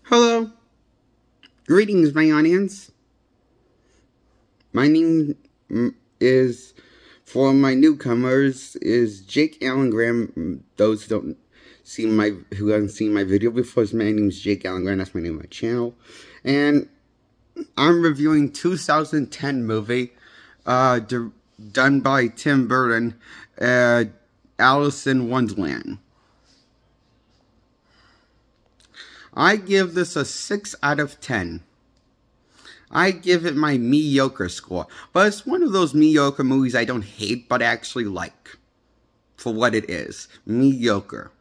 Hello. Greetings, my audience. My name is, for my newcomers, is Jake Allen Graham. Those who haven't seen my video before, my name is Jake Allen Graham. That's my name on my channel. And I'm reviewing 2010 movie, done by Tim Burton, Alice in Wonderland. I give this a 6 out of 10. I give it my mediocre score. But it's one of those mediocre movies I don't hate, but actually like. For what it is. Mediocre.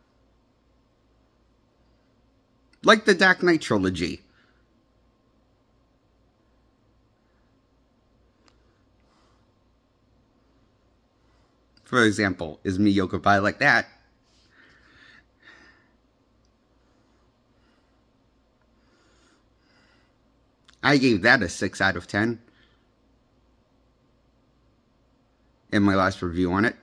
Like the Dark Knight trilogy. For example, is mediocre, but I like that. I gave that a 6 out of 10 in my last review on it.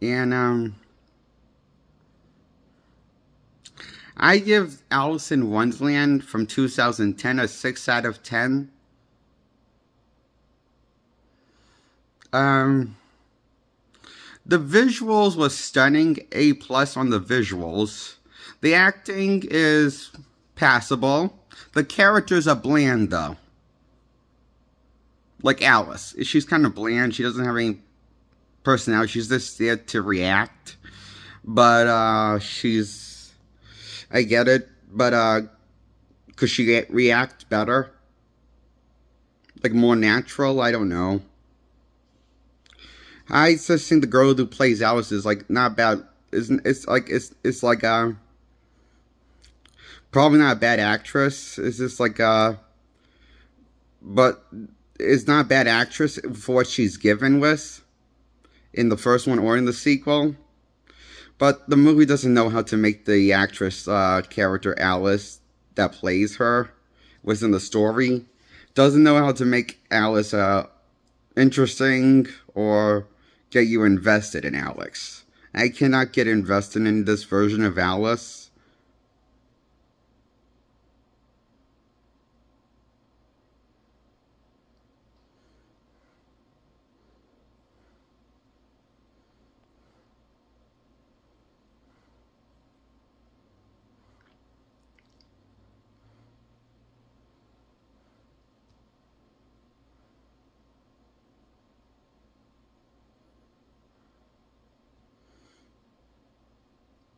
And, I give Alice in Wonderland from 2010 a 6 out of 10. The visuals was stunning, A+ on the visuals. The acting is passable. The characters are bland, though. Like Alice. She's kind of bland. She doesn't have any personality. She's just there to react. But, I get it. But, could she react better? Like, more natural? I don't know. I just think the girl who plays Alice is like not bad. It's like probably not a bad actress. It's just like but it's not a bad actress for what she's given with in the first one or in the sequel. But the movie doesn't know how to make the actress character Alice that plays her within the story. Doesn't know how to make Alice interesting or get you invested in Alice. I cannot get invested in this version of Alice.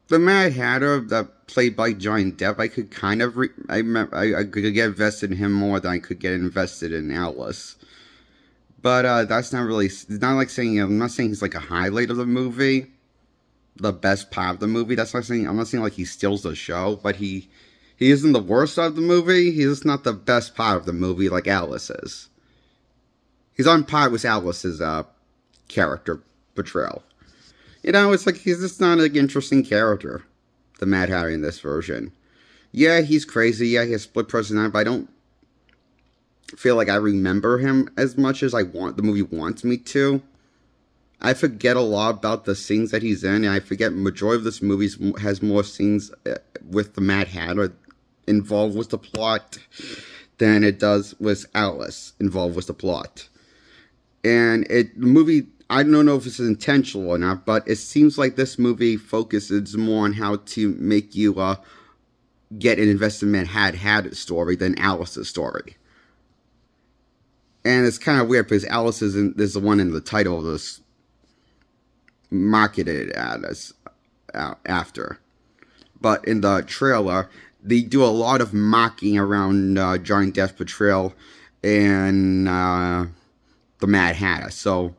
The Mad Hatter that played by Johnny Depp, I could kind of I could get invested in him more than I could get invested in Alice. But that's not really. It's not like saying. I'm not saying he's like a highlight of the movie, the best part of the movie. That's not saying. I'm not saying like he steals the show, but he isn't the worst of the movie. He's just not the best part of the movie like Alice is. He's on par with Alice's character portrayal. You know, it's like he's just not an interesting character, the Mad Hatter in this version. Yeah, he's crazy. Yeah, he has split personality, but I don't feel like I remember him as much as the movie wants me to. I forget a lot about the scenes that he's in, and I forget majority of this movie has more scenes with the Mad Hatter involved with the plot than it does with Alice involved with the plot. And the movie, I don't know if it's intentional or not, but it seems like this movie focuses more on how to make you get an invested in Mad Hatter's story than Alice's story. And it's kind of weird because Alice is the one in the title of this marketed at us after. But in the trailer, they do a lot of mocking around Johnny Depp's portrayal and the Mad Hatter. So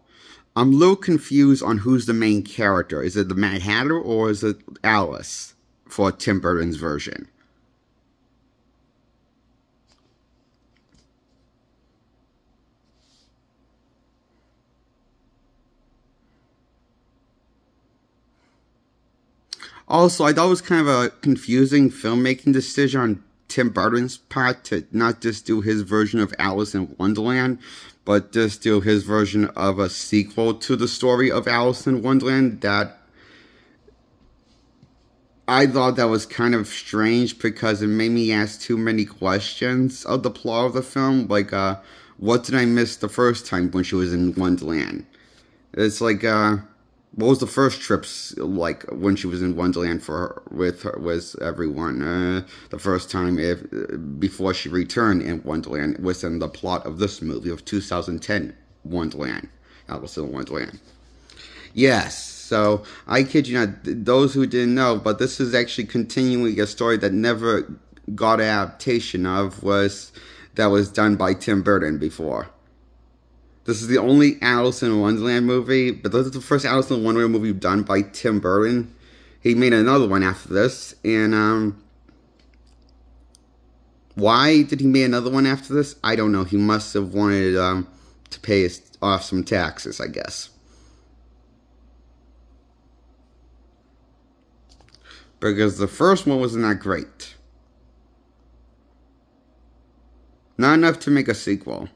I'm a little confused on who's the main character. Is it the Mad Hatter or is it Alice for Tim Burton's version? Also, I thought it was kind of a confusing filmmaking decision on Tim Burton's part to not just do his version of Alice in Wonderland, but just do his version of a sequel to the story of Alice in Wonderland that I thought that was kind of strange because it made me ask too many questions of the plot of the film. Like, what did I miss the first time when she was in Wonderland? It's like, what was the first trips like when she was in Wonderland with everyone? The first time before she returned in Wonderland was in the plot of this movie of 2010 Wonderland, Alice in Wonderland. Yes, so I kid you not, those who didn't know, but this is actually continuing a story that never got adaptation of that was done by Tim Burton before. This is the only Alice in Wonderland movie, but this is the first Alice in Wonderland movie done by Tim Burton. He made another one after this, and why did he make another one after this? I don't know. He must have wanted to pay off some taxes, I guess. Because the first one wasn't that great. Not enough to make a sequel.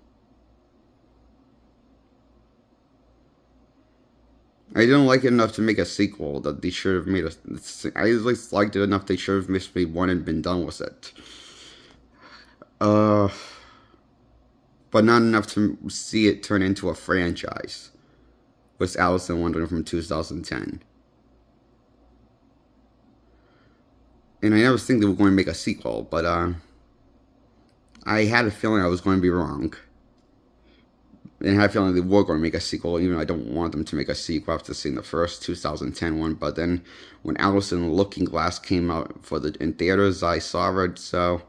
I didn't like it enough to make a sequel that they should have made I at least liked it enough they should have made one and been done with it. But not enough to see it turn into a franchise. Was Alice in Wonderland from 2010. And I never think they were going to make a sequel, but I had a feeling I was going to be wrong. And I had a feeling they were going to make a sequel, even though I don't want them to make a sequel after seeing the first 2010 one. But then when Alice in the Looking Glass came out in theaters, I saw it. So,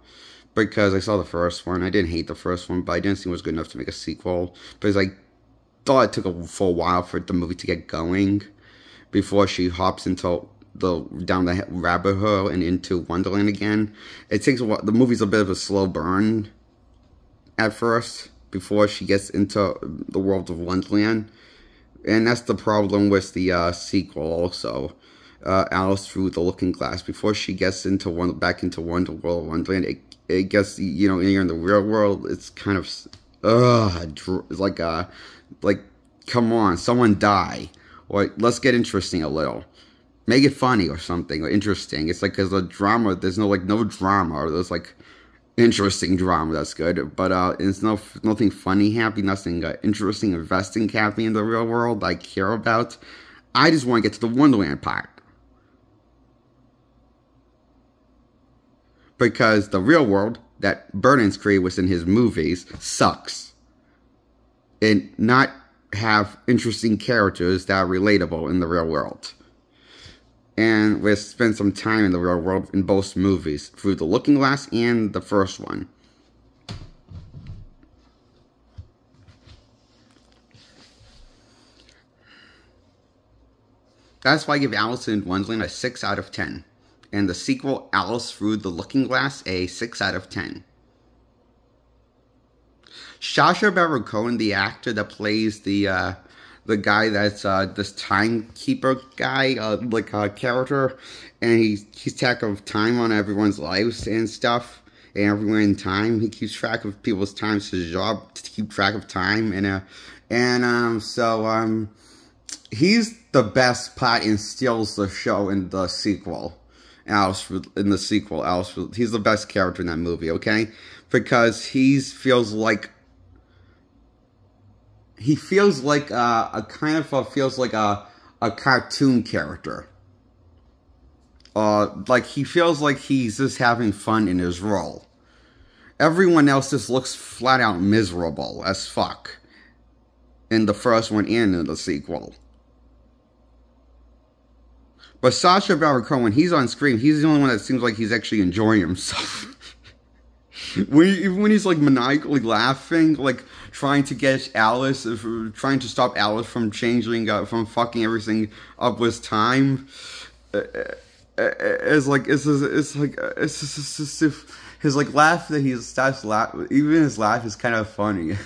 because I saw the first one, I didn't hate the first one, but I didn't think it was good enough to make a sequel. Because I thought it took for a while for the movie to get going before she hops into down the rabbit hole and into Wonderland again. It takes a while. The movie's a bit of a slow burn at first before she gets into the world of Wonderland, and that's the problem with the sequel also. Alice Through the Looking Glass. Before she gets into back into Wonderland, it gets, you know, you're in the real world. It's kind of it's like come on, someone die, or let's get interesting a little. Make it funny or something, or interesting. It's like, because the drama, there's no drama, or there's like interesting drama that's good, but it's nothing funny happening, nothing interesting, investing happening in the real world I care about. I just want to get to the Wonderland part. Because the real world that Burton's created within his movies sucks. And not have interesting characters that are relatable in the real world. And we'll spend some time in the real world in both movies, Through the Looking Glass and the first one. That's why I give Alice in Wonderland a 6 out of 10. And the sequel, Alice Through the Looking Glass, a 6 out of 10. Sacha Baron Cohen, the actor that plays the guy that's this timekeeper guy, character, and he keeps track of time on everyone's lives and stuff, and everyone in time. He keeps track of people's time. It's his job to keep track of time, so he's the best part and steals the show in the sequel. He's the best character in that movie, okay? Because he feels like a cartoon character. Like, he feels like he's just having fun in his role. Everyone else just looks flat out miserable as fuck in the first one and in the sequel. But Sacha Baron Cohen, when he's on screen, he's the only one that seems like he's actually enjoying himself. When he's like maniacally laughing, like trying to stop Alice from changing, from fucking everything up with time. It's just his like laugh that he starts laughing. Even his laugh is kind of funny.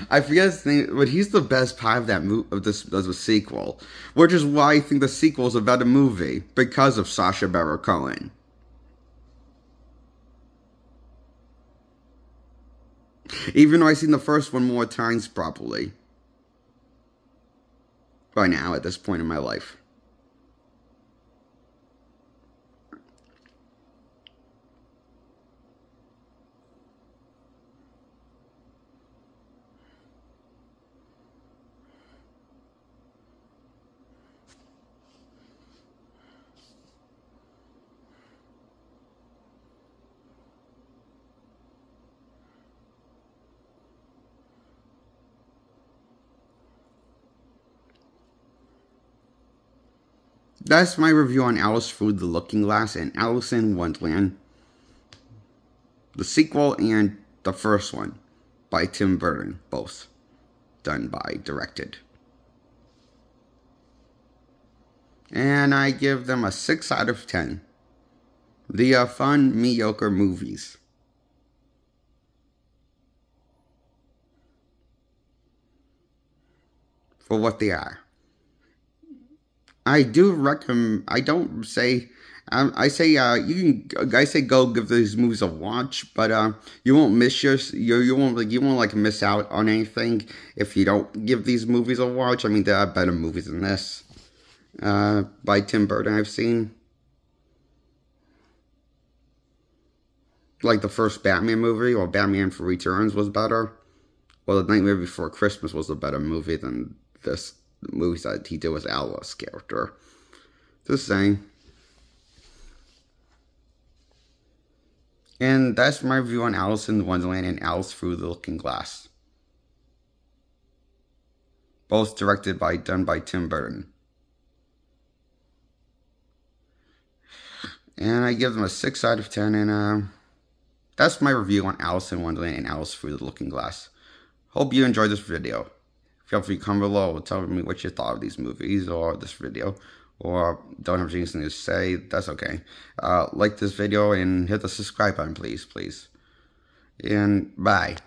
I forget his name, but he's the best part of that of the sequel, which is why I think the sequel is a better movie, because of Sacha Baron Cohen. Even though I've seen the first one more times probably by now at this point in my life. That's my review on Alice Through the Looking Glass and Alice in Wonderland. The sequel and the first one by Tim Burton, both directed. And I give them a 6 out of 10. The fun, mediocre movies. For what they are. I do recommend. I don't say. I say you can. I say go give these movies a watch, but you won't miss you won't like miss out on anything if you don't give these movies a watch. I mean, there are better movies than this by Tim Burton I've seen. Like the first Batman movie, or Batman for Returns was better. Well, The Nightmare Before Christmas was a better movie than this movie that he did with Alice character. Just saying. And that's my review on Alice in Wonderland and Alice Through the Looking Glass. Both done by Tim Burton. And I give them a 6 out of 10, and that's my review on Alice in Wonderland and Alice Through the Looking Glass. Hope you enjoyed this video. Feel free to comment below and tell me what you thought of these movies or this video. Or don't have anything to say, that's okay. Like this video and hit the subscribe button, please. And bye.